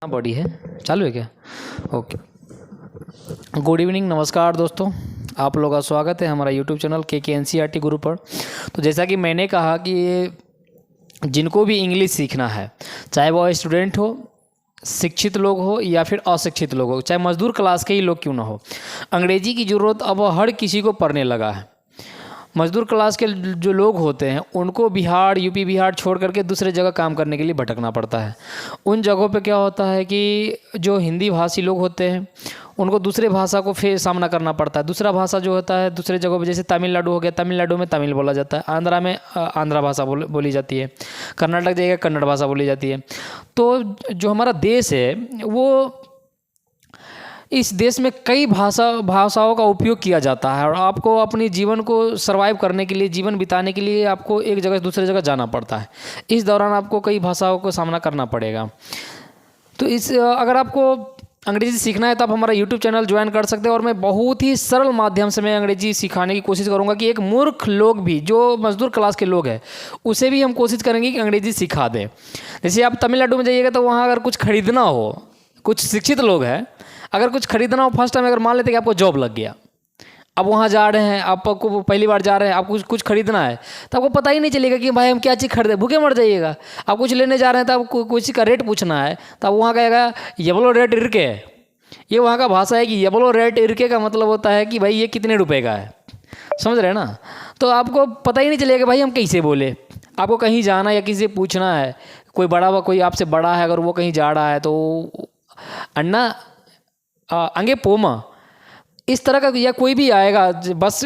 Body है चालू है क्या? ओके। गुड इवनिंग, नमस्कार दोस्तों, आप लोगों का स्वागत है हमारा यूट्यूब चैनल के एनसीईआरटी गुरु पर। तो जैसा कि मैंने कहा कि जिनको भी इंग्लिश सीखना है, चाहे वो स्टूडेंट हो, शिक्षित लोग हो या फिर अशिक्षित लोग हो, चाहे मजदूर क्लास के ही लोग क्यों ना हो, अंग्रेजी की ज़रूरत अब हर किसी को पड़ने लगा है। मजदूर क्लास के जो लोग होते हैं उनको बिहार, यूपी बिहार छोड़ करके दूसरे जगह काम करने के लिए भटकना पड़ता है। उन जगहों पे क्या होता है कि जो हिंदी भाषी लोग होते हैं उनको दूसरे भाषा को फिर सामना करना पड़ता है। दूसरा भाषा जो होता है दूसरे जगहों पे, जैसे तमिलनाडु हो गया, तमिलनाडु में तमिल बोला जाता है, आंध्रा में आंध्रा भाषा बोली जाती है, कर्नाटक जाइएगा कन्नड़ भाषा बोली जाती है। तो जो हमारा देश है वो, इस देश में कई भाषाओं का उपयोग किया जाता है और आपको अपनी जीवन को सरवाइव करने के लिए, जीवन बिताने के लिए आपको एक जगह से दूसरे जगह जाना पड़ता है। इस दौरान आपको कई भाषाओं को सामना करना पड़ेगा। तो अगर आपको अंग्रेज़ी सीखना है तो आप हमारा यूट्यूब चैनल ज्वाइन कर सकते हैं और मैं बहुत ही सरल माध्यम से मैं अंग्रेज़ी सिखाने की कोशिश करूंगा कि एक मूर्ख लोग भी, जो मजदूर क्लास के लोग हैं, उसे भी हम कोशिश करेंगे कि अंग्रेज़ी सिखा दें। जैसे आप तमिलनाडु में जाइएगा तो वहाँ अगर कुछ खरीदना हो, कुछ शिक्षित लोग हैं, अगर कुछ खरीदना हो, फर्स्ट टाइम अगर मान लेते कि आपको जॉब लग गया, अब वहाँ जा रहे हैं, आपको पहली बार जा रहे हैं, आपको कुछ खरीदना है तो आपको पता ही नहीं चलेगा कि भाई हम क्या चीज़ खरीदें, भूखे मर जाइएगा। आप कुछ लेने जा रहे हैं तो आपको कुछ का रेट पूछना है तो आप वहाँ कहेगा येबलो रेट इरके। ये वहाँ का भाषा है कि येबलो रेट इरके का मतलब होता है कि भाई ये कितने रुपए का है, समझ रहे हैं ना। तो आपको पता ही नहीं चलेगा भाई हम कैसे बोले। आपको कहीं जाना या किसी से पूछना है, कोई आपसे बड़ा है, अगर वो कहीं जा रहा है तो अन्ना आगे पोमा, इस तरह का, या कोई भी आएगा, बस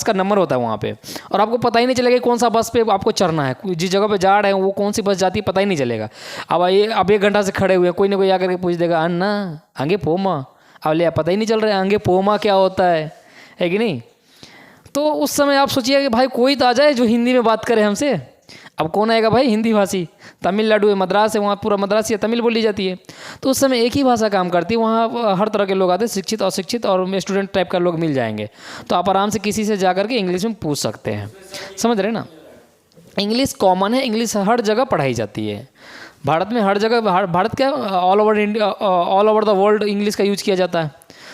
का नंबर होता है वहाँ पे और आपको पता ही नहीं चलेगा कौन सा बस पे आपको चढ़ना है, जिस जगह पे जा रहे हैं वो कौन सी बस जाती है पता ही नहीं चलेगा। अब 1 घंटा से खड़े हुए, कोई ना कोई आकर के पूछ देगा अन्ना आगे पोमा, अब ले पता ही नहीं चल रहा है आगे पोमा क्या होता है कि नहीं। तो उस समय आप सोचिए कि भाई कोई तो आ जाए जो हिंदी में बात करे हमसे। अब कौन आएगा भाई, हिंदी भाषी। तमिलनाडु है, मद्रास है, वहाँ पूरा मद्रासी या तमिल बोली जाती है। तो उस समय एक ही भाषा काम करती है, वहाँ हर तरह के लोग आते हैं, शिक्षित अशिक्षित और स्टूडेंट टाइप का लोग मिल जाएंगे। तो आप आराम से किसी से जा करके इंग्लिश में पूछ सकते हैं, समझ रहे ना। इंग्लिश कॉमन है, इंग्लिश हर जगह पढ़ाई जाती है भारत में, हर जगह, भारत क्या all over India, all over the world English का यूज किया जाता है,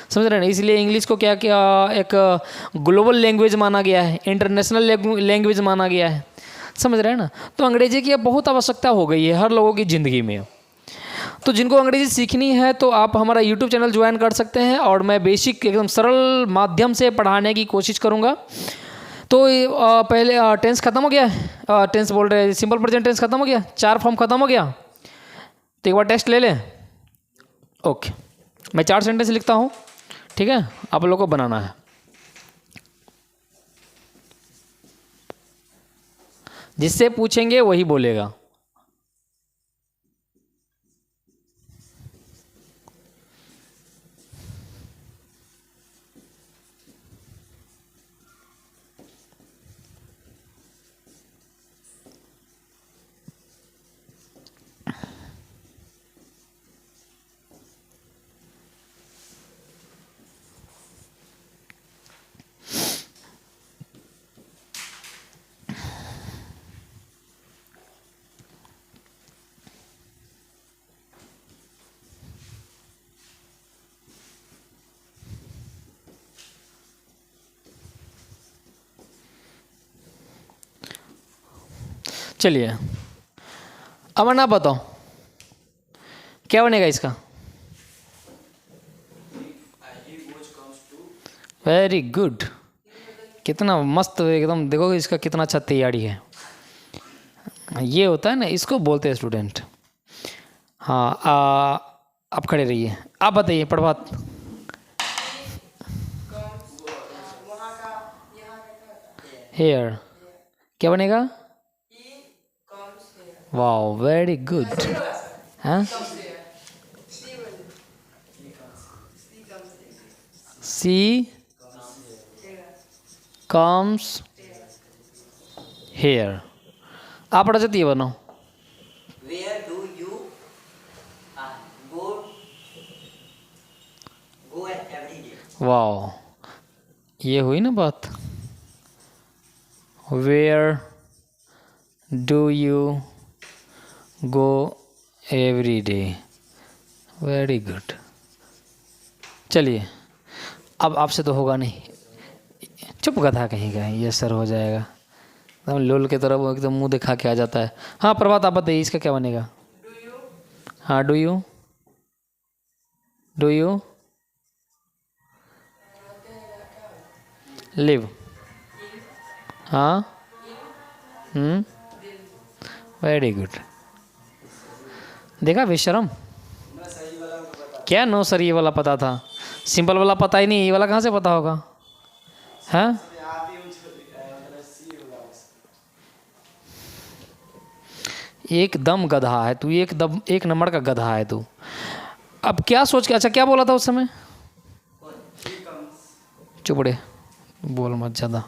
समझ रहे हैं ना। इसलिए इंग्लिश को क्या क्या एक ग्लोबल लैंग्वेज माना गया है, इंटरनेशनल लैंग्वेज माना गया है, समझ रहे हैं ना। तो अंग्रेजी की अब बहुत आवश्यकता हो गई है हर लोगों की ज़िंदगी में। तो जिनको अंग्रेजी सीखनी है तो आप हमारा यूट्यूब चैनल ज्वाइन कर सकते हैं और मैं बेसिक एकदम सरल माध्यम से पढ़ाने की कोशिश करूँगा। तो पहले टेंस ख़त्म हो गया है, टेंस बोल रहे हैं, सिंपल प्रेजेंट टेंस ख़त्म हो गया, 4 फॉर्म ख़त्म हो गया। तो एक बार टेस्ट ले लें। ओके, मैं 4 सेंटेंस लिखता हूँ, ठीक है, आप लोगों को बनाना है। जिससे पूछेंगे वही बोलेगा। चलिए अब ना बताओ क्या बनेगा इसका। वेरी गुड, कितना मस्त एकदम, देखो इसका कितना अच्छा तैयारी है। ये होता है ना, इसको बोलते हैं स्टूडेंट। हाँ, आप खड़े रहिए, आप बताइए प्रभात। हेयर क्या बनेगा? Wow very good. हाँ, सी कम्स हेयर। आप पढ़ा सकती है बनाओ। Where do you go every day? Wow, ये हुई ना बात। Where do you go every day. Very good. चलिए, अब आपसे तो होगा नहीं। चुप गधा कहीं का, ये सर हो जाएगा एकदम लोल के तरफ, एकदम मुंह दिखा के आ जाता है। हाँ प्रभात, आप बताइए इसका क्या बनेगा। हाँ, do you, do you live. हाँ, वेरी गुड। देखा बेशरम, क्या नो सर ये वाला पता था, सिंपल वाला पता ही नहीं, ये वाला कहाँ से पता होगा। हाँ, एकदम गधा है तू, एकदम एक नंबर का गधा है तू। अब क्या सोच के, अच्छा क्या बोला था उस समय। चुप रहे, बोल मत ज़्यादा।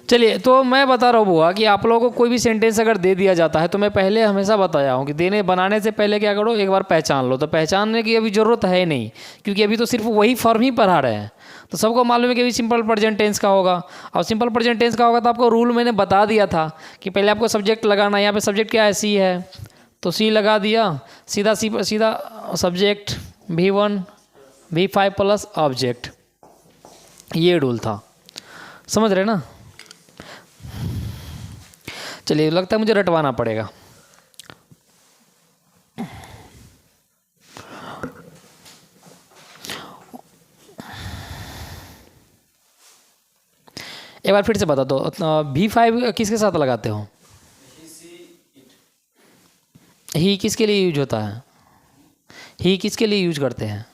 चलिए, तो मैं बता रहा हूँ बुआ कि आप लोगों को कोई भी सेंटेंस अगर दे दिया जाता है तो मैं पहले हमेशा बताया हूँ कि बनाने से पहले क्या करो, एक बार पहचान लो। तो पहचानने की अभी ज़रूरत है नहीं, क्योंकि अभी तो सिर्फ वही फॉर्म ही पढ़ा रहे हैं। तो सबको मालूम है कि अभी सिंपल प्रेजेंट टेंस का होगा, और सिंपल प्रेजेंट टेंस का होगा तो आपको रूल मैंने बता दिया था कि पहले आपको सब्जेक्ट लगाना है। यहाँ पे सब्जेक्ट क्या है, सी है, तो सी लगा दिया, सीधा सीधा subject V1 V5 plus object, ये रूल था, समझ रहे ना। चलिए, लगता है मुझे रटवाना पड़ेगा। एक बार फिर से बता दो, V5 किसके साथ लगाते हो। ही किसके लिए यूज होता है, ही किसके लिए यूज करते हैं।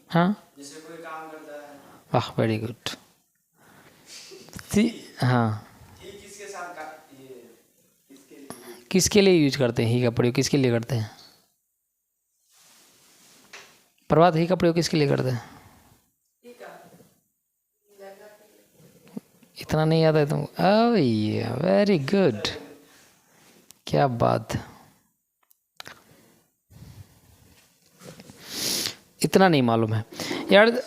हाँ, वाह वेरी गुड। हाँ, किसके लिए यूज करते हैं, ही का प्रयोग किसके लिए करते हैं। प्रभात, ही का प्रयोग किसके लिए करते हैं। इतना नहीं याद है तुमको। ओह ये वेरी गुड, क्या बात। इतना नहीं मालूम है यार।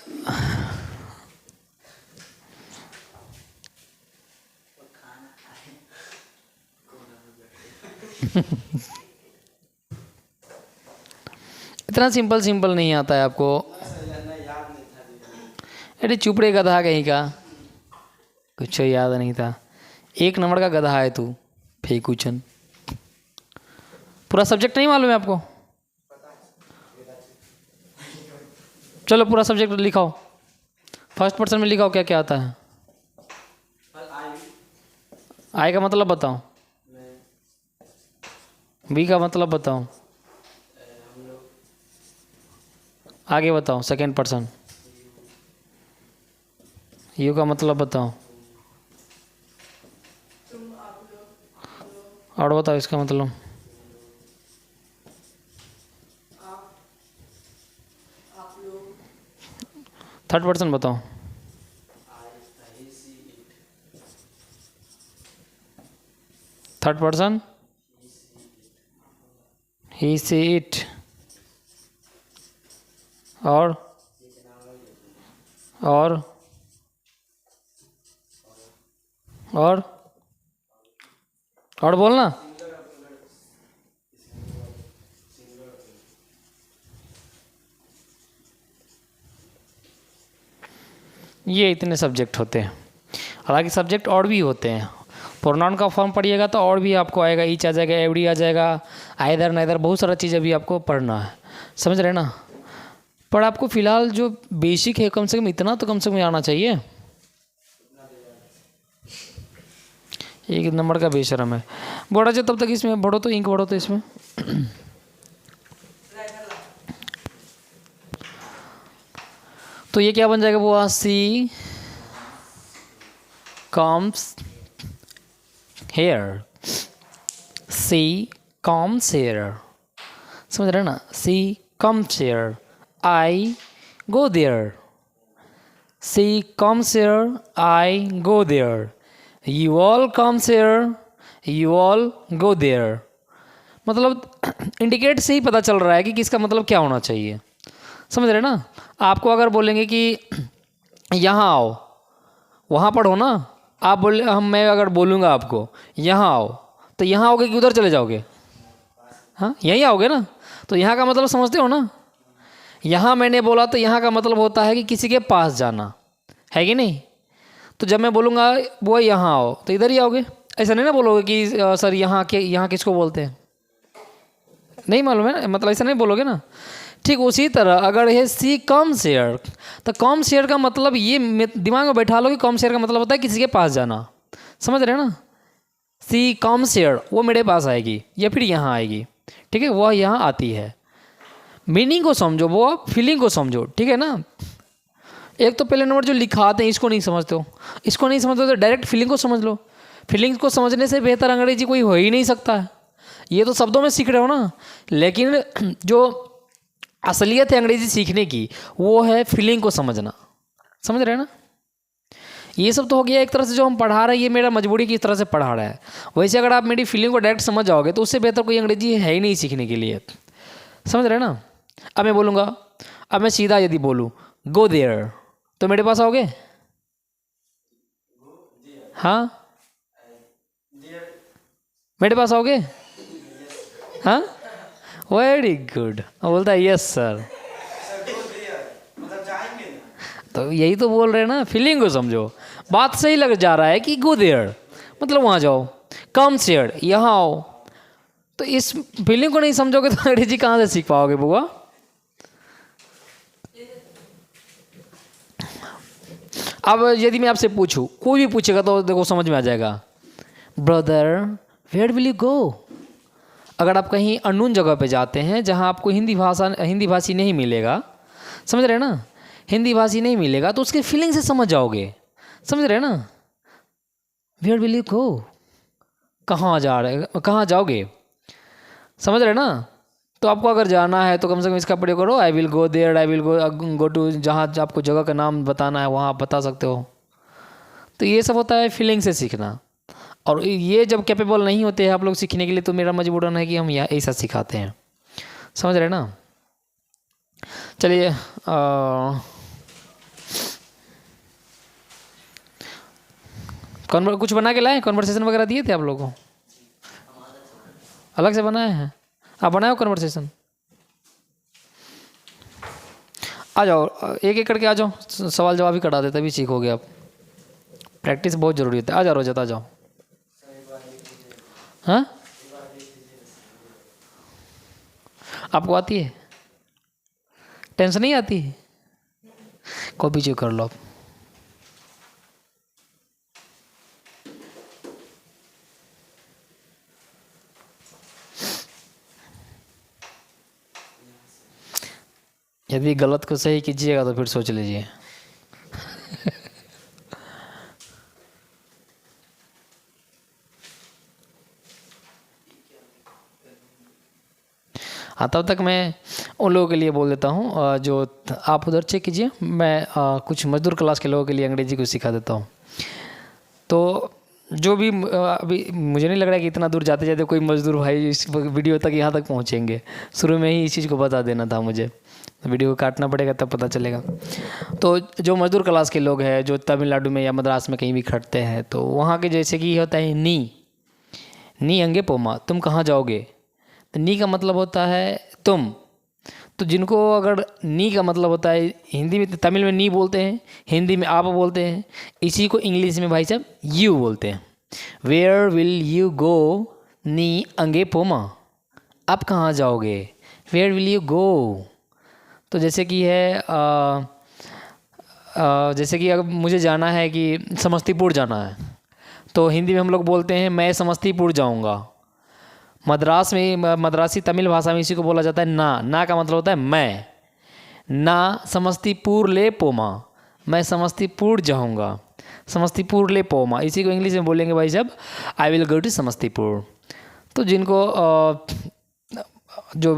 इतना सिंपल नहीं आता है आपको। अरे चुप रे गधा कहीं का, कुछ याद नहीं था। एक नंबर का गधा है तू, फेकुचन। पूरा सब्जेक्ट नहीं मालूम है आपको। चलो पूरा सब्जेक्ट लिखाओ, फर्स्ट पर्सन में लिखाओ क्या क्या आता है। आई का मतलब बताओ, बी का मतलब बताओ, आगे बताओ सेकंड पर्सन। यू का मतलब बताओ, और बताओ इसका मतलब। थर्ड पर्सन बताओ। Third person, he see it, और और और बोलना। ये इतने सब्जेक्ट होते हैं, हालांकि सब्जेक्ट और भी होते हैं। प्रोनाउन का फॉर्म पढ़िएगा तो और भी आपको आएगा, ईच आ जाएगा, एवरी आ जाएगा, आइदर नाइदर, बहुत सारा चीज़ अभी आपको पढ़ना है, समझ रहे ना। पर आपको फिलहाल जो बेसिक है कम से कम इतना तो कम से कम आना चाहिए। एक नंबर का बेशरम है। बढ़ा जो तब तक इसमें बढ़ो तो, इंक बढ़ो तो इसमें। तो ये क्या बन जाएगा वो, she comes here, she comes here, समझ रहे ना। She comes here, I go there, she comes here, I go there, you all comes here, you all go there. मतलब इंडिकेट से ही पता चल रहा है कि किसका मतलब क्या होना चाहिए, समझ रहे ना। आपको अगर बोलेंगे कि यहाँ आओ, वहाँ पढ़ो ना। आप बोले, मैं अगर बोलूँगा आपको यहाँ आओ, तो यहाँ आओगे कि उधर चले जाओगे। हाँ यहीं आओगे ना, तो यहाँ का मतलब समझते हो ना। यहाँ मैंने बोला तो यहाँ का मतलब होता है कि किसी के पास जाना, है कि नहीं। तो जब मैं बोलूँगा वो यहाँ आओ तो इधर ही आओगे, ऐसा नहीं ना बोलोगे कि सर यहाँ किसको बोलते हैं, नहीं मालूम है ना, मतलब ऐसा नहीं बोलोगे ना। ठीक उसी तरह अगर है सी कम शेयर, तो कम शेयर का मतलब ये दिमाग में बैठा लो कि कम शेयर का मतलब होता है किसी के पास जाना, समझ रहे हैं ना। सी कम शेयर वो मेरे पास आएगी या फिर यहाँ आएगी, ठीक है, वह यहाँ आती है। मीनिंग को समझो, वो फीलिंग को समझो, ठीक है ना। एक तो पहले नंबर जो लिखाते हैं इसको नहीं समझते हो, इसको नहीं समझते हो तो डायरेक्ट फीलिंग को समझ लो। फीलिंग्स को समझने से बेहतर अंग्रेजी कोई हो ही नहीं सकता है। ये तो शब्दों में सीख रहे हो ना, लेकिन जो असलियत है अंग्रेजी सीखने की वो है फीलिंग को समझना, समझ रहे हैं ना। ये सब तो हो गया एक तरह से जो हम पढ़ा रहे हैं, ये मेरा मजबूरी की तरह से पढ़ा रहा है। वैसे अगर आप मेरी फीलिंग को डायरेक्ट समझ जाओगे तो उससे बेहतर कोई अंग्रेजी है ही नहीं सीखने के लिए, समझ रहे हैं ना। अब मैं बोलूँगा, अब मैं सीधा यदि बोलूँ गो देयर तो मेरे पास आओगे, हाँ मेरे पास आओगे, हाँ वेरी गुड। बोलता है यस सर, तो यही तो बोल रहे हैं ना, फीलिंग को समझो। बात सही लग जा रहा है कि गो देयर मतलब वहाँ जाओ, कम शेयर यहाँ आओ, तो इस फीलिंग को नहीं समझोगे तो अंग्रेजी कहाँ से सीख पाओगे बुआ। अब यदि मैं आपसे पूछूं, कोई भी पूछेगा तो देखो समझ में आ जाएगा, brother where will you go. अगर आप कहीं अननोन जगह पे जाते हैं जहां आपको हिंदी भाषी नहीं मिलेगा, समझ रहे हैं ना, हिंदी भाषी नहीं मिलेगा तो उसके फीलिंग से समझ जाओगे, समझ रहे हैं ना। वेयर विल यू गो, कहाँ जा रहे, कहाँ जाओगे, समझ रहे हैं ना। तो आपको अगर जाना है तो कम से कम इसका प्रयोग करो, I will go there, I will go to, जहाँ आपको जगह का नाम बताना है वहाँ आप बता सकते हो। तो ये सब होता है फीलिंग से सीखना, और ये जब कैपेबल नहीं होते हैं आप लोग सीखने के लिए तो मेरा मजबूरन है कि हम यहाँ ऐसा सिखाते हैं, समझ रहे हैं ना। चलिए कुछ बना के लाए, कॉन्वर्सेशन वगैरह दिए थे आप लोगों को, अलग से बनाए हैं, आप बनाए हो कॉन्वर्सेशन। आ जाओ एक एक करके आ जाओ, सवाल जवाब ही करा दे तभी सीखोगे आप, प्रैक्टिस बहुत ज़रूरी होता है। आ जाओ रोजत आ जाओ, हाँ आपको आती है, टेंशन नहीं आती है, कॉपी चेक कर लो आप। यदि गलत को सही कीजिएगा तो फिर सोच लीजिए। हाँ तब तक मैं उन लोगों के लिए बोल देता हूँ जो आप उधर चेक कीजिए, मैं कुछ मजदूर क्लास के लोगों के लिए अंग्रेजी को सिखा देता हूँ। तो जो भी अभी मुझे नहीं लग रहा है कि इतना दूर जाते जाते कोई मजदूर भाई इस वीडियो तक यहाँ तक पहुँचेंगे, शुरू में ही इस चीज़ को बता देना था मुझे, वीडियो को काटना पड़ेगा तब पता चलेगा। तो जो मजदूर क्लास के लोग हैं जो तमिलनाडु में या मद्रास में कहीं भी खटते हैं, तो वहाँ के जैसे कि होता है नी अंगे पोमा, तुम कहाँ जाओगे, तो नी का मतलब होता है तुम। तो जिनको अगर नी का मतलब होता है, हिंदी में तमिल में नी बोलते हैं, हिंदी में आप बोलते हैं, इसी को इंग्लिश में भाई साहब यू बोलते हैं। वेयर विल यू गो नी अंगे पोमा, आप कहाँ जाओगे, वेयर विल यू गो। तो जैसे कि है जैसे कि अगर मुझे जाना है कि समस्तीपुर जाना है, तो हिंदी में हम लोग बोलते हैं मैं समस्तीपुर जाऊंगा। मद्रास में मद्रासी तमिल भाषा में इसी को बोला जाता है ना का मतलब होता है मैं, ना समस्तीपुर ले पोमा, मैं समस्तीपुर जाऊंगा, समस्तीपुर ले पोमा, इसी को इंग्लिश में बोलेंगे भाई साहब I will go to Samastipur. तो जिनको जो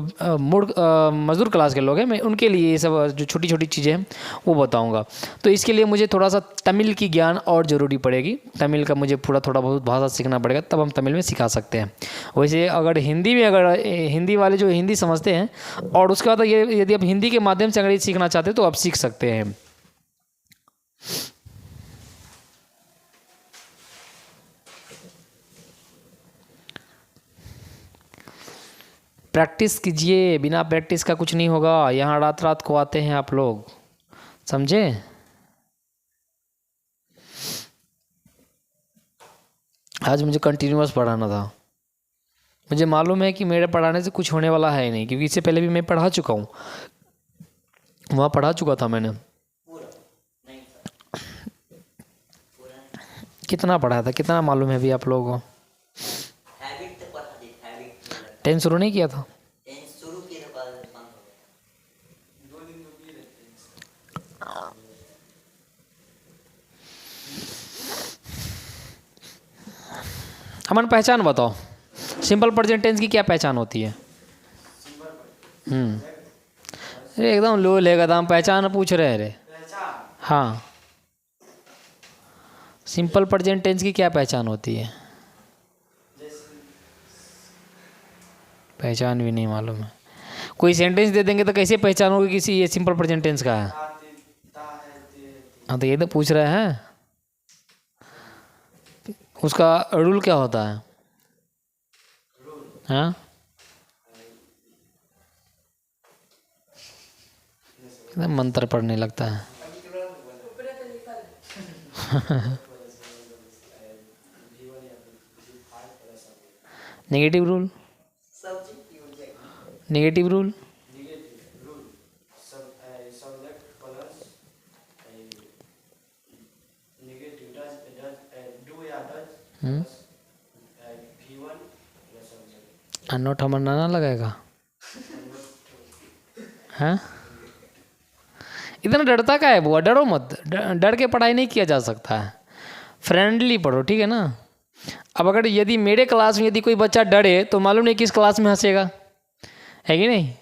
मजदूर क्लास के लोग हैं मैं उनके लिए ये सब जो छोटी छोटी चीज़ें हैं वो बताऊंगा। तो इसके लिए मुझे थोड़ा सा तमिल की ज्ञान और ज़रूरी पड़ेगी, तमिल का मुझे थोड़ा बहुत भाषा सीखना पड़ेगा, तब हम तमिल में सिखा सकते हैं। वैसे अगर हिंदी में अगर हिंदी वाले जो हिंदी समझते हैं और उसके बाद ये यदि आप हिंदी के माध्यम से अंग्रेजी सीखना चाहते हैं तो आप सीख सकते हैं। प्रैक्टिस कीजिए, बिना प्रैक्टिस का कुछ नहीं होगा। यहाँ रात रात को आते हैं आप लोग, समझे? आज मुझे कंटिन्यूअस पढ़ाना था। मुझे मालूम है कि मेरे पढ़ाने से कुछ होने वाला है ही नहीं, क्योंकि इससे पहले भी मैं पढ़ा चुका हूँ, वहाँ पढ़ा चुका था मैंने। कितना पढ़ाया था, कितना मालूम है अभी आप लोगों को? हैबिट तो पता थी, हैबिट 10 शुरू नहीं किया था? टेंस शुरू किए तो बाद में बंद हो गया। 2 दिन तो किए रहते अमन पहचान बताओ, सिंपल प्रेजेंट टेंस की क्या पहचान होती है? अरे एकदम लो लेगा दाम, पहचान पूछ रहे हैं रे। हाँ, सिंपल प्रेजेंट टेंस की क्या पहचान होती है? पहचान भी नहीं मालूम है। कोई सेंटेंस दे देंगे तो कैसे पहचानोगे किसी ये सिंपल प्रेजेंट टेंस का है? हाँ, तो ये तो पूछ रहे हैं, उसका रूल क्या होता है? हाँ, एकदम मंत्र पढ़ने लगता है। Negative rule, negative rule, note हमारा ना लगाएगा? हाँ, इतना डरता का है बुआ? डरो मत, डर के पढ़ाई नहीं किया जा सकता है। फ्रेंडली पढ़ो, ठीक है ना? अब अगर यदि मेरे क्लास में यदि कोई बच्चा डरे तो मालूम नहीं किस क्लास में हंसेगा, है कि नहीं?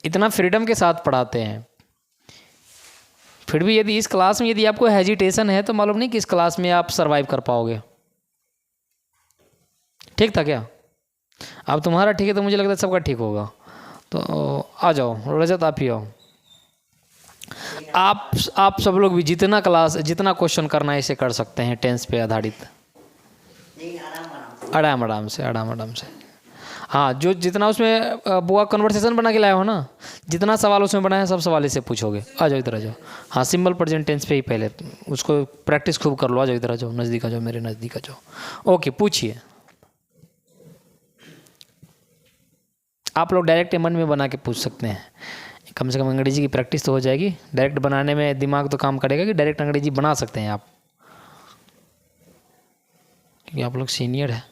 इतना फ्रीडम के साथ पढ़ाते हैं, फिर भी यदि इस क्लास में यदि आपको हेजिटेशन है तो मालूम नहीं किस क्लास में आप सरवाइव कर पाओगे। ठीक था क्या? अब तुम्हारा ठीक है तो मुझे लगता है सबका ठीक होगा। तो आ जाओ रजत, आप ही आओ। आप सब लोग भी जितना क्वेश्चन करना है इसे कर सकते हैं, टेंस पे आधारित, आराम से। हाँ, जो जितना उसमें बुआ कन्वर्सेशन बना के लाया हो ना, जितना सवाल उसमें बना है सब सवाल इससे पूछोगे। आ जाओ इधर आ जाओ। हाँ, सिंपल प्रेजेंट टेंस पे ही पहले उसको प्रैक्टिस खूब कर लो। आ जाओ इधर आ जाओ, नज़दीक आ जाओ, मेरे नज़दीक आ जाओ। ओके, पूछिए। आप लोग डायरेक्ट मन में बना के पूछ सकते हैं, कम से कम अंग्रेजी की प्रैक्टिस तो हो जाएगी। डायरेक्ट बनाने में दिमाग तो काम करेगा कि डायरेक्ट अंग्रेजी बना सकते हैं आप, क्योंकि आप लोग सीनियर हैं।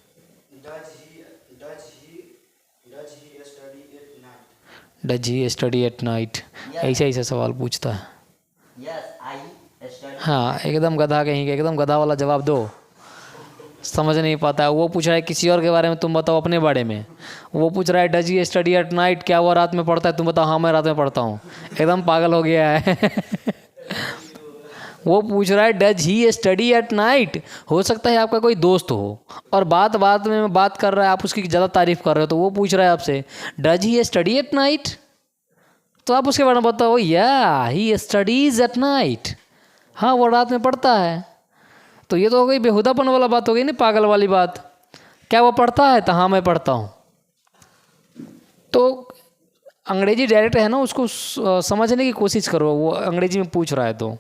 Does he study at night, ऐसा सवाल पूछता है। हाँ, एकदम गधा कहीं, एकदम गधा वाला जवाब दो, समझ नहीं पाता है। वो पूछ रहा है किसी और के बारे में, तुम बताओ अपने बारे में। वो पूछ रहा है does he study at night, क्या वो रात में पढ़ता है? तुम बताओ हाँ मैं रात में पढ़ता हूँ। एकदम पागल हो गया है। वो पूछ रहा है does he study at night. हो सकता है आपका कोई दोस्त हो और बात में बात कर रहा है, आप उसकी ज़्यादा तारीफ कर रहे हो, तो वो पूछ रहा है आपसे does he study at night, तो आप उसके बारे में बताओ या ही स्टडीज एट नाइट, हाँ वो रात में पढ़ता है। तो ये तो हो गई बेहुदापन वाला बात, हो गई ना, पागल वाली बात। क्या वो पढ़ता है? तो हाँ मैं पढ़ता हूँ। तो अंग्रेजी डायरेक्ट है ना, उसको समझने की कोशिश करो। वो अंग्रेजी में पूछ रहा है तो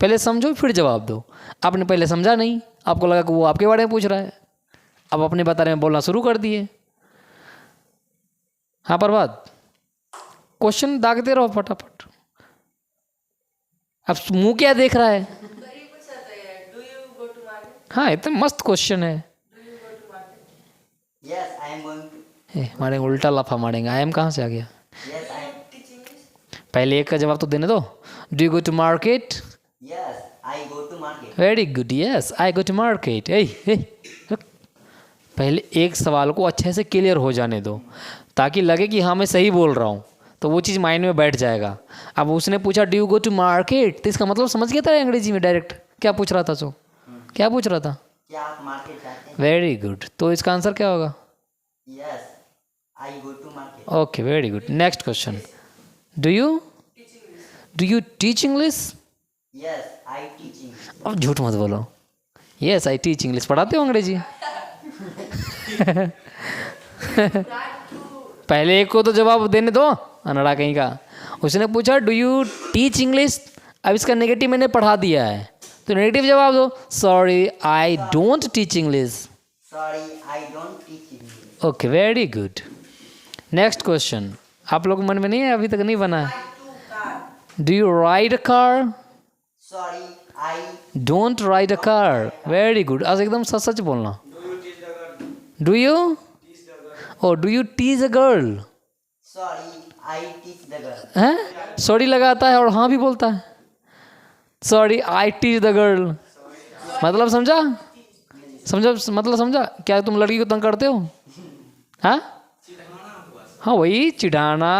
पहले समझो फिर जवाब दो। आपने पहले समझा नहीं, आपको लगा कि वो आपके बारे में पूछ रहा है, अब अपने बारे में बोलना शुरू कर दिए। हाँ प्रभात, क्वेश्चन दागते रहो फटाफट। अब मुंह क्या देख रहा है? हाँ, इतना मस्त क्वेश्चन है। मारेंगे उल्टा लफा मारेंगे। आई एम कहाँ से आ गया? पहले एक का जवाब तो देने दो। Do you go to market? Very good, yes I go to market. पहले एक सवाल को अच्छे से क्लियर हो जाने दो, ताकि लगे कि हाँ मैं सही बोल रहा हूँ, तो वो चीज़ माइंड में बैठ जाएगा। अब उसने पूछा do you go to market, तो इसका मतलब समझ गया था अंग्रेजी में डायरेक्ट क्या पूछ रहा था। सो क्या पूछ रहा था? क्या आप मार्केट जाते हैं? वेरी गुड, तो इसका आंसर क्या होगा? Yes I go to market. Okay, very good. Next question, do you teach English? Yes I teach English. अब झूठ मत बोलो। यस आई टीच इंग्लिश, पढ़ाते हो अंग्रेजी? पहले एक को तो जवाब देने दो, अनड़ा कहीं का। उसने पूछा डू यू टीच इंग्लिश, अब इसका नेगेटिव मैंने पढ़ा दिया है, तो नेगेटिव जवाब दो। Sorry I don't teach English. Sorry, I don't teach English. Okay, very good. Next question, आप लोग मन में नहीं है, अभी तक नहीं बना है। Do you ride a car? Sorry, I don't ride a car. Very good, आज एकदम सच सच बोलना। Do you, oh do you tease a girl? sorry, I teach the girl. हैं, सॉरी लगाता है और हाँ भी बोलता है। Sorry I teach the girl, मतलब समझा? समझा मतलब समझा? क्या तुम लड़की को तंग करते हो? हाँ हाँ, वही चिढ़ाना,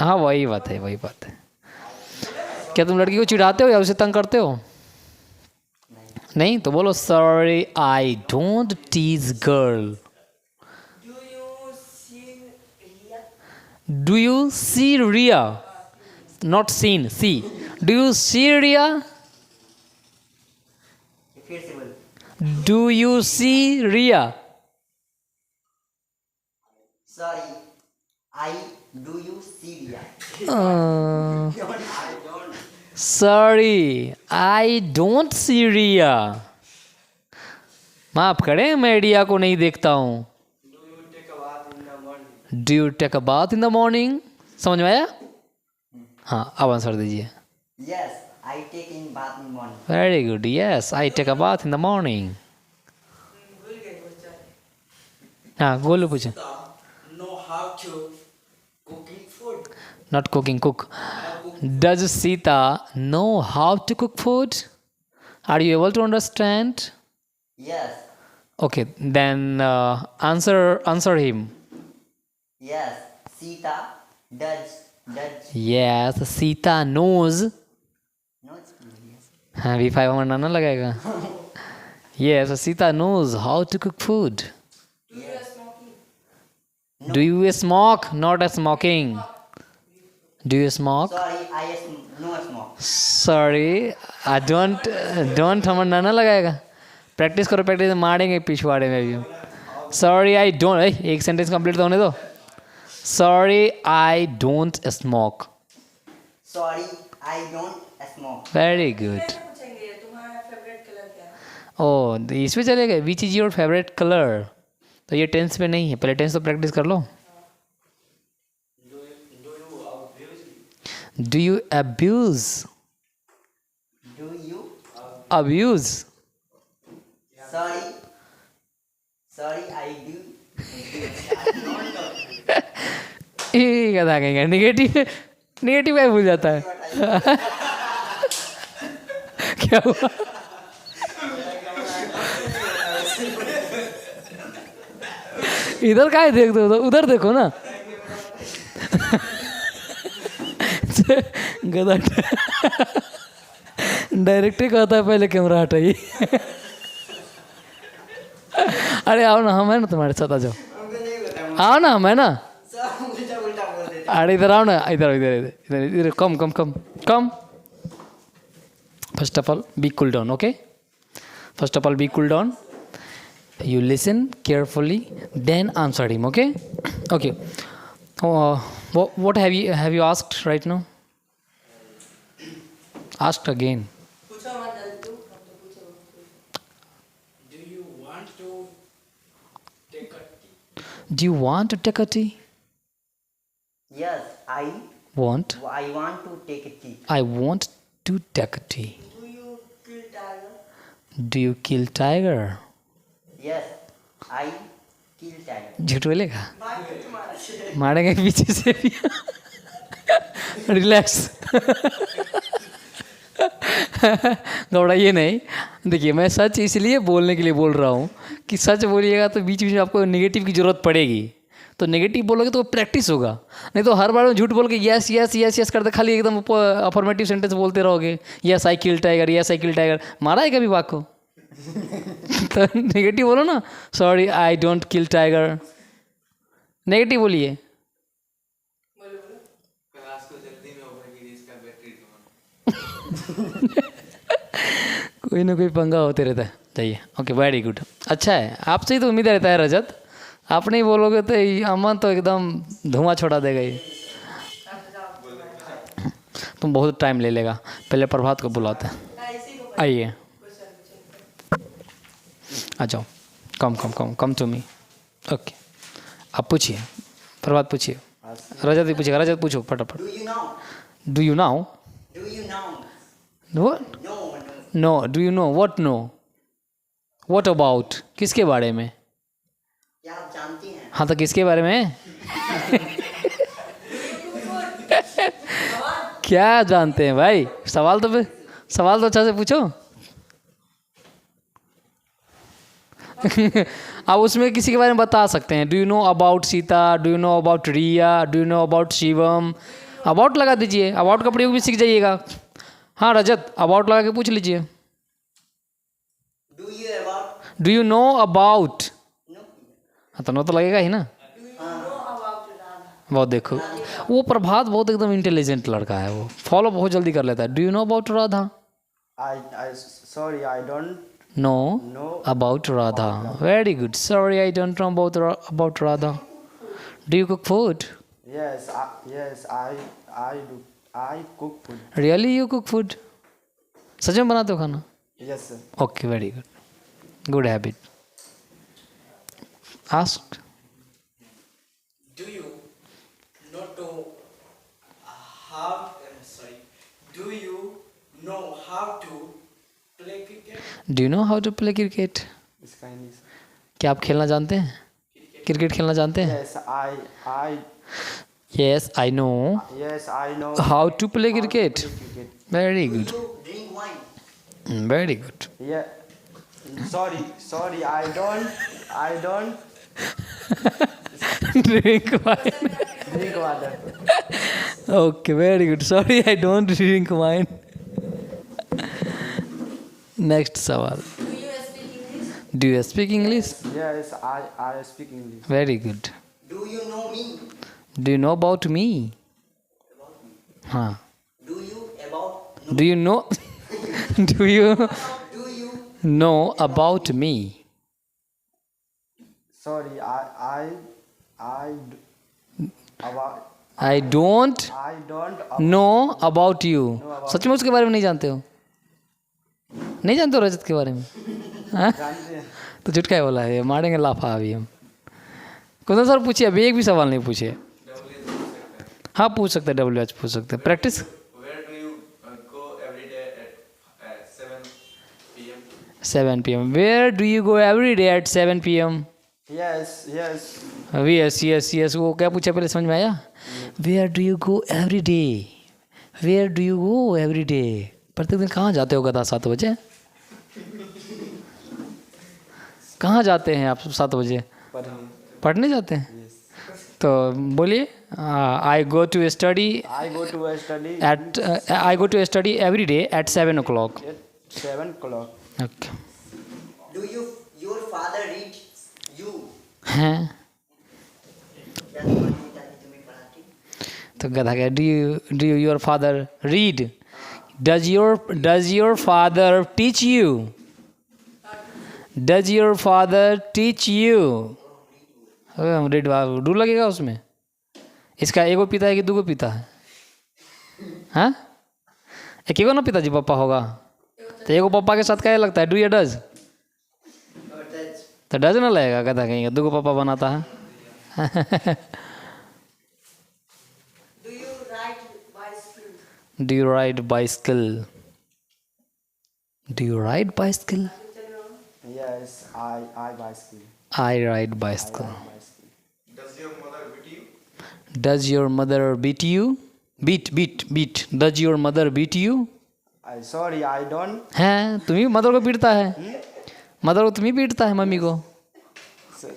हाँ वही बात है, वही बात है। क्या तुम लड़की को चिढ़ाते हो या उसे तंग करते हो? नहीं, तो बोलो sorry I don't tease girl. Do you see Riya, not seen, see. Do you see Riya? फिर से बोल। Do you see Riya? Sorry, I do you see Riya? Sorry I don't see Riya. माफ करें, मैं रिया को नहीं देखता हूँ। Do you take a bath in the morning? समझ में आया? हाँ, अब आंसर दीजिए। Yes, I take in bath in morning. Very good, yes I take a bath in the morning. हाँ, गोलू पूछे। Know how to cooking food. Not cooking, cook. Does Sita know how to cook food? Are you able to understand? Yes, Okay, then answer him. yes. Sita does Yes, Sita knows. no yes. हाँ, V5 हमारा ना लगाएगा। Yes, Sita knows how to cook food. Do you smoke? Not a smoking. Do you smoke? Sorry, I no smoke. Sorry, I don't हमारा ना लगाएगा। Practice करो, practice मारेंगे पिछवाड़े में भी। सॉरी आई डोंट, एक सेंटेंस कंप्लीट तो होने दो। Sorry I don't smoke. Sorry, I don't smoke. Very good. Oh, इस पे चलेगा, which is your favourite colour? तो ये टेंस पे नहीं है, पहले टेंस तो प्रैक्टिस कर लो। Do you abuse? Do you? Abuse. Sorry, I do. ये क्या था कहेंगे, निगेटिव निगेटिव क्या भूल जाता है? क्या हुआ? इधर का है, देख दो, उधर देखो ना। गधा डायरेक्ट ही कहता है पहले कैमरा हटाइए। अरे आओ ना, हम है ना तुम्हारे साथ, आ जाओ, आओ ना, हम है ना। अरे इधर आओ ना, इधर इधर इधर इधर, come come come come. First of all be cool down, okay? First of all be cool down, you listen carefully, then answer him, okay? Okay. What have you asked right now? Asked again. Do you want to take a tea? Do you want to take a tea? Yes, Want? I want to take a tea. I want to take a tea. Do you kill tiger? Do you kill tiger? Yes, I kill tiger. झूठ बोलेगा, मारेंगे पीछे से भी। Relax, घबराइए नहीं। देखिए, मैं सच इसलिए बोलने के लिए बोल रहा हूँ कि सच बोलिएगा तो बीच बीच में आपको नेगेटिव की ज़रूरत पड़ेगी। तो नेगेटिव बोलोगे तो प्रैक्टिस होगा, नहीं तो हर बार में झूठ बोल के यस यस यस यस करते खाली एकदम अफर्मेटिव सेंटेंस बोलते रहोगे। Yes I kill tiger, yes I kill tiger, मारा है कभी बाघ को? तो नेगेटिव बोलो ना, sorry I don't kill tiger. Negative बोलिए। कोई ना कोई पंगा होते रहता है। जाइए। ओके, वेरी गुड, अच्छा है। आपसे ही तो उम्मीद रहता है रजत, आप नहीं बोलोगे तो ये अमन तो एकदम धुआं छोड़ा देगा ये। तुम बहुत टाइम ले लेगा, पहले प्रभात को बुलाते हैं। आइए, आ जाओ, कम टू मी। ओके, आप पूछिए, प्रभात पूछिए, रजत भी पूछेगा। रजत पूछो फटाफट। Do you know? Do you now? Do you know? What? No, no. No, do you know? What know? What about? किसके बारे में? क्या आप जानते हैं? हाँ, तो किसके बारे में? क्या जानते हैं भाई? सवाल तो अच्छा से पूछो। आप उसमें किसी के बारे में बता सकते हैं। Do you know about Sita? Do you know about Riya? Do you know about Shivam? About लगा दीजिए, अबाउट का प्रयोग भी सीख जाइएगा। हाँ रजत, अबाउट लगा के पूछ लीजिए। Do you about? Do you know about? No. हाँ, तो नो तो लगेगा ही ना। बहुत देखो, वो प्रभात बहुत एकदम इंटेलिजेंट लड़का है, वो फॉलो बहुत जल्दी कर लेता है। Do you know about Radha? Sorry, I don't know know. About Radha, very good. Sorry, I don't know about Radha. Do you cook food? Yes, I do. I cook food. Really you cook food? सच में बनाते हो खाना? Yes, sir. Okay, very good habit. Ask. Do you not know how? Sorry. Do you know how to play cricket? Do you know how to play cricket? It's Chinese. क्या आप खेलना जानते हैं? क्रिकेट खेलना जानते हैं? Yes, yes, I know I know. How to play cricket. Cricket. Very Do good, you drink wine? Very good. Yeah. Sorry, I don't drink wine. drink water. Okay, very good. Sorry, I don't drink wine. Next सवाल। Do you speak English? Yes, I speak English. Very good. Do you know me? Do you know about me? हाँ। Do you about? Do you know do you Do you? No about me? Sorry, about I don't I don't know about you. सच में उसके बारे में नहीं जानते हो? नहीं जानते हो रजत के बारे में? हाँ? जानते हैं। तो झूठ क्या बोला है, मारेंगे लाफा अभी हम। कुछ सर पूछिए, अभी एक भी सवाल नहीं पूछे। हाँ पूछ सकते हैं, WH पूछ सकते हैं। Practice. Where do you go every day at 7 p.m.? 7 p.m. Where do you go every day at 7 p.m.? Yes. yes, वो क्या पूछा पहले, समझ में आया? Where do you go every day? Where do you go every day? प्रत्येक दिन कहाँ जाते हो गधा 7 बजे? कहाँ जाते हैं आप 7 बजे? पढ़ने जाते हैं? तो बोलिए। I go to study I go to study at I go to study every day at 7 o'clock. at 7 o'clock. Okay. Do your father read you? हैं क्या तुम्हारे पिताजी तुम्हें पढ़ाते? तो गधा क्या, do you your father read? Does your father teach you? Does your father teach you? Read do लगेगा उसमें। इसका एगो पिता है कि दूगो पिता है? हाँ, एक एगो ना पिताजी पापा होगा, तो एगो पापा के साथ क्या लगता है, डू या डज? Or does? तो डज ना लगेगा, कहता कहीं दूगो पापा बनाता है। Do you ride bicycle? Do you ride bicycle? Do you ride bicycle? Yes, I bicycle. I ride bicycle. Bicycle. Does your mother beat you? Does your mother beat you? Beat does your mother beat you? Sorry, I don't. हैं, तुम्ही mother को पीटता है? Mother को तुम्ही पीटता है mummy को?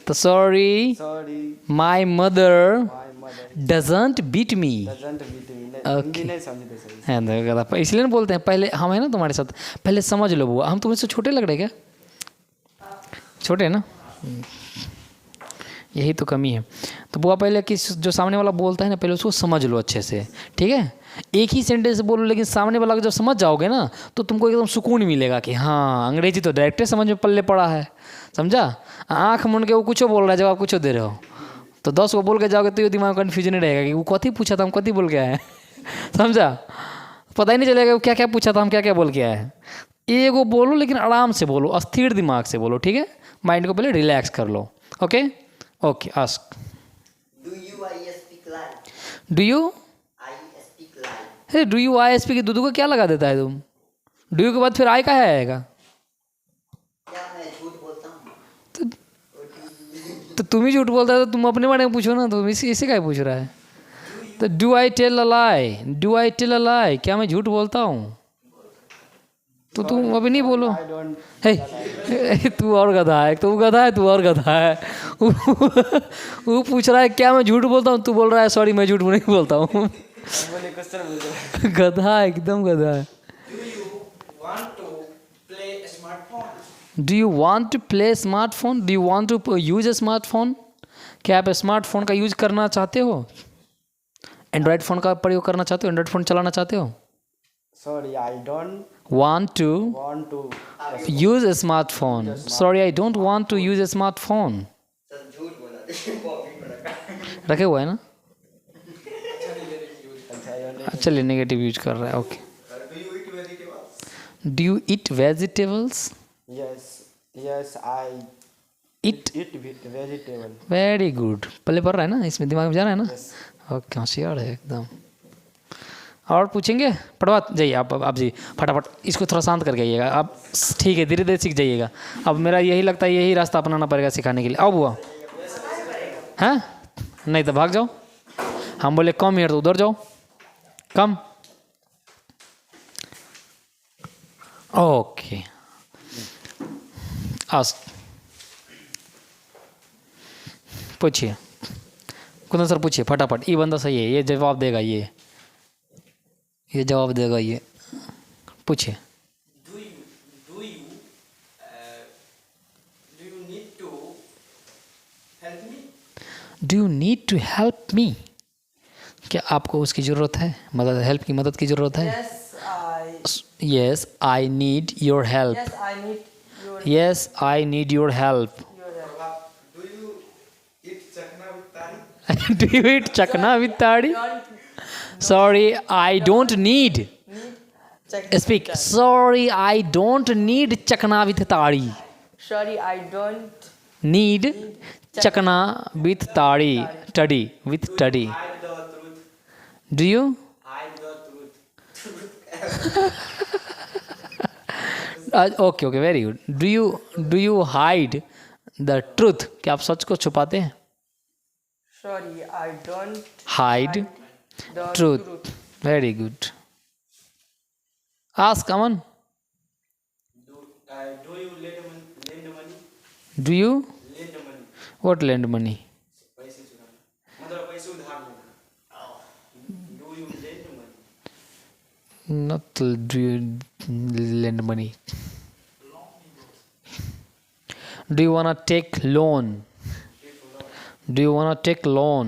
तो sorry, Sorry, my mother my mother doesn't beat me. doesn't beat me. Okay. Hindi नहीं समझते सही। है ना गधा, इसलिए ना बोलते हैं पहले हम है ना तुम्हारे साथ, पहले समझ लो बुआ। हम तुमसे छोटे लग रहे क्या? छोटे ना, यही तो कमी है। तो बुआ पहले कि जो सामने वाला बोलता है ना, पहले उसको समझ लो अच्छे से, ठीक है? एक ही सेंटेंस बोलो, लेकिन सामने वाला को जब समझ जाओगे ना तो तुमको एकदम सुकून मिलेगा कि हाँ अंग्रेजी तो डायरेक्ट समझ में पल्ले पड़ा है, समझा। आँख मुन के वो कुछ बोल रहा है, जवाब कुछ दे रहे हो, तो 10 को बोल के जाओगे तो ये दिमाग कन्फ्यूजन रहेगा कि वो कथी पूछा था, हम कथी बोल के आए हैं समझा। पता ही नहीं चलेगा वो क्या क्या पूछा था, हम क्या क्या बोल के आए हैं। एगो बोलो लेकिन आराम से बोलो, अस्थिर दिमाग से बोलो, ठीक है। माइंड को पहले रिलैक्स कर लो। Okay okay, ask. I speak line? Do you, I speak line. Hey do you I S P की दूधू को क्या लगा देता है तुम? डू यू के बाद फिर आई का है आएगा? क्या मैं झूठ बोलता हूँ? तो तुम ही झूठ बोलता है, तो तुम अपने बारे में पूछो ना, तुम इसी का ही पूछ रहा है। तो do I tell a lie, do I tell a lie, क्या मैं झूठ बोलता हूँ? तो तुम अभी नहीं बोलो। I don't. हे तू और गधा है, तू गधा है, तू और गधा है। वो पूछ रहा है क्या मैं झूठ बोलता हूँ, तू बोल रहा है सॉरी मैं झूठ नहीं बोलता हूँ। बोले क्वेश्चन पूछ रहे। गधा है, एकदम गधा है। Do you want to play smartphone? Do you want to play smartphone? Do you want to use a smartphone? क्या आप स्मार्टफोन का यूज करना चाहते हो? एंड्रॉयड फ़ोन का प्रयोग करना चाहते हो? एंड्रॉयड फ़ोन चलाना चाहते हो? Sorry, I don't Want to want to. use a smartphone. Sorry, I don't want to use a smartphone. Sir झूठ बोला देखिए कॉपी में रखा। रखे हुआ है ना? अच्छा ये चलिए नेगेटिव यूज कर रहा है। Okay. Do you eat vegetables? Do you eat vegetables? yes, yes, I Eat. eat vegetable. Very good. पहले पढ़ रहा है ना, इसमें दिमाग में जा रहा है ना? Yes. ओके, होशियार है एकदम। और पूछेंगे? पढ़वा जाइए आप जी फटाफट, इसको थोड़ा शांत करके आइएगा आप। ठीक है, धीरे धीरे सीख जाइएगा। अब मेरा यही लगता है यही रास्ता अपनाना पड़ेगा सिखाने के लिए। अब हुआ हैं? नहीं तो भाग जाओ। हम बोले कम हियर तो उधर जाओ, कम। ओके, आस्क, पूछिए। कुंदन सर पूछिए फटाफट। ये बंदा सही है, ये जवाब देगा, ये जवाब देगा, ये पूछिए। Do you need to help me? Do you need to help me? क्या आपको उसकी ज़रूरत है? मदद, हेल्प की मदद की ज़रूरत है? Yes I need your help. Yes I need your help. Do you eat chakna with tari? Do you eat chakna with tari? Sorry I don't need, speak, sorry I don't need chakna with tari. Sorry, I don't. Need chakna with tari, toddy with toddy. Hide the truth. Do you? Hide the truth. Okay okay, very good. Do you hide the truth? क्या आप सच को छुपाते हैं? Sorry, I don't. Hide The truth, very good. Ask Aman. Do you lend money? Do you Lend money. What lend money? पैसे चुकाना, मतलब पैसे उधार लेना। Do you lend money? Not do you lend money. Do you wanna take loan? Do you wanna take loan?